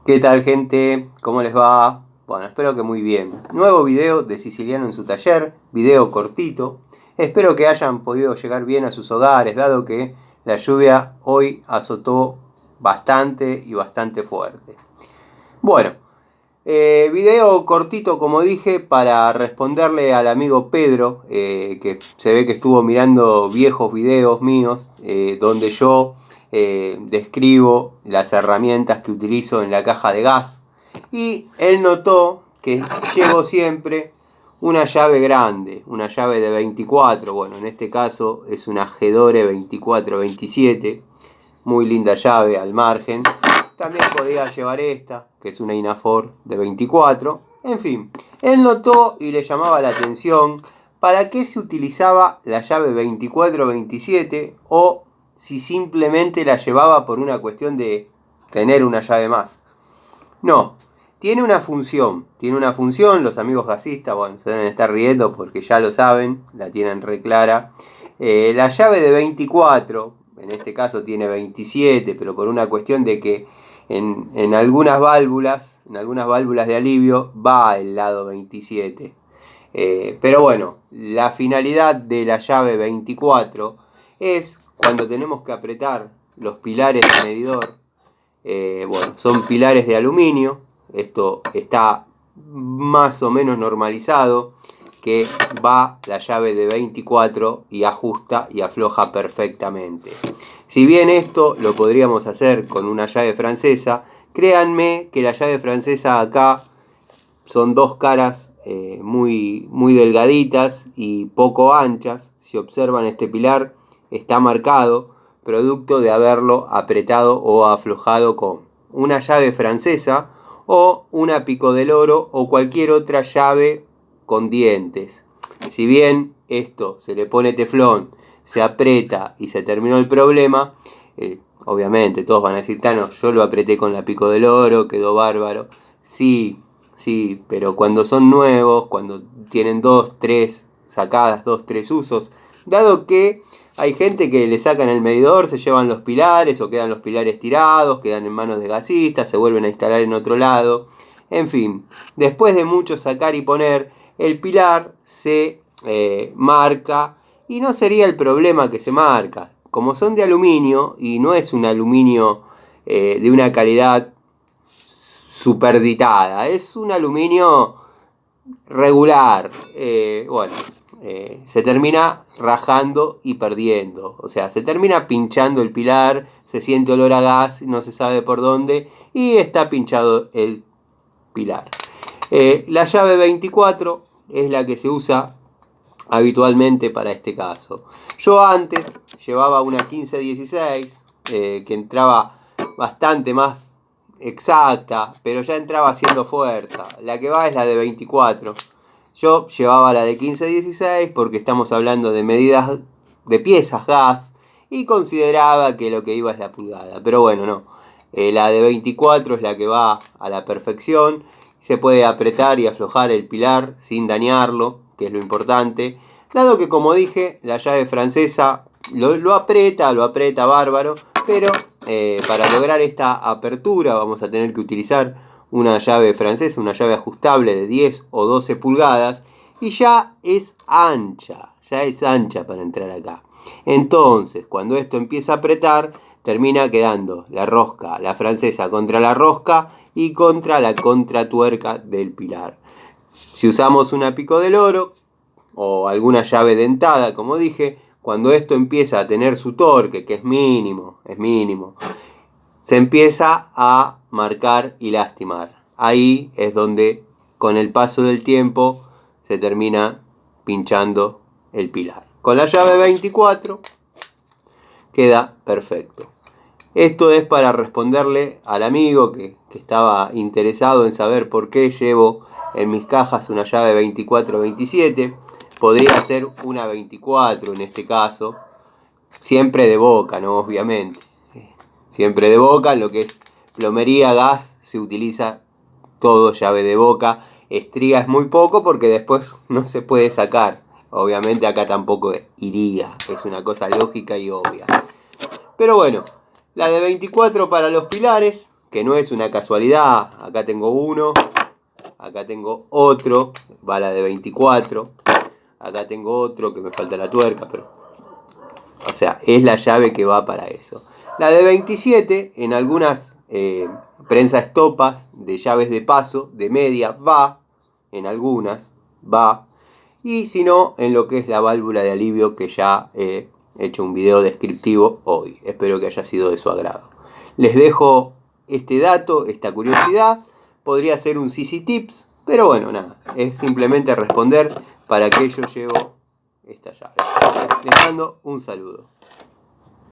¿Qué tal, gente? ¿Cómo les va? Bueno, espero que muy bien. Nuevo video de Siciliano en su taller, video cortito. Espero que hayan podido llegar bien a sus hogares, dado que la lluvia hoy azotó bastante y bastante fuerte. Bueno, video cortito, como dije, para responderle al amigo Pedro, que se ve que estuvo mirando viejos videos míos, donde yo describo las herramientas que utilizo en la caja de gas. Y él notó que llevo siempre una llave grande, una llave de 24, bueno, en este caso es una Gedore 2427, muy linda llave al margen. También podía llevar esta, que es una Inafor de 24. En fin, él notó y le llamaba la atención para qué se utilizaba la llave 24-27 o si simplemente la llevaba por una cuestión de tener una llave más. No, tiene una función, los amigos gasistas, bueno, se deben estar riendo porque ya lo saben, la tienen re clara. La llave de 24, en este caso tiene 27, pero por una cuestión de que en algunas válvulas de alivio va el lado 27. Pero bueno, la finalidad de la llave 24 es cuando tenemos que apretar los pilares de medidor. Bueno, son pilares de aluminio. Esto está más o menos normalizado, que va la llave de 24 y ajusta y afloja perfectamente. Si bien esto lo podríamos hacer con una llave francesa, créanme que la llave francesa acá son dos caras muy delgaditas y poco anchas. Si observan, este pilar está marcado, producto de haberlo apretado o aflojado con una llave francesa o una Pico del Oro o cualquier otra llave con dientes. Si bien esto se le pone teflón, se aprieta y se terminó el problema, obviamente todos van a decir, Tano, yo lo apreté con la Pico del Oro, quedó bárbaro. Sí, pero cuando son nuevos, cuando tienen 2, 3 sacadas, 2, 3 usos, dado que hay gente que le sacan el medidor, se llevan los pilares o quedan los pilares tirados, quedan en manos de gasistas, se vuelven a instalar en otro lado. En fin, después de mucho sacar y poner, el pilar se marca y no sería el problema que se marca. Como son de aluminio y no es un aluminio de una calidad superditada, es un aluminio regular, se termina rajando y perdiendo, o sea, se termina pinchando el pilar, se siente olor a gas, no se sabe por dónde y está pinchado el pilar. La llave 24 es la que se usa habitualmente para este caso. Yo antes llevaba una 1516 que entraba bastante más exacta, pero ya entraba haciendo fuerza. La que va es la de 24. Yo llevaba la de 1516 porque estamos hablando de medidas de piezas gas y consideraba que lo que iba es la pulgada. Pero bueno, no. La de 24 es la que va a la perfección. Se puede apretar y aflojar el pilar sin dañarlo, que es lo importante. Dado que, como dije, la llave francesa lo aprieta bárbaro, pero para lograr esta apertura vamos a tener que utilizar una llave francesa, una llave ajustable de 10 o 12 pulgadas y ya es ancha para entrar acá. Entonces, cuando esto empieza a apretar, termina quedando la rosca, la francesa contra la rosca y contra la contratuerca del pilar. Si usamos una Pico del Oro o alguna llave dentada, como dije, cuando esto empieza a tener su torque, que es mínimo, se empieza a marcar y lastimar. Ahí es donde, con el paso del tiempo, se termina pinchando el pilar. Con la llave 24 queda perfecto. Esto es para responderle al amigo que estaba interesado en saber por qué llevo en mis cajas una llave 24-27. Podría ser una 24 en este caso. Siempre de boca, ¿no? Obviamente. Siempre de boca. En lo que es plomería, gas, se utiliza todo llave de boca. Estría es muy poco porque después no se puede sacar. Obviamente acá tampoco iría. Es una cosa lógica y obvia. Pero bueno, la de 24 para los pilares, que no es una casualidad. Acá tengo uno, acá tengo otro, va la de 24, acá tengo otro que me falta la tuerca, pero o sea, es la llave que va para eso. La de 27, en algunas prensas topas de llaves de paso, de media, va, en algunas, va. Y si no, en lo que es la válvula de alivio, que ya he hecho un video descriptivo hoy. Espero que haya sido de su agrado. Les dejo este dato, esta curiosidad. Podría ser un CC Tips, pero bueno, nada. Es simplemente responder para qué yo llevo esta llave. Les mando un saludo.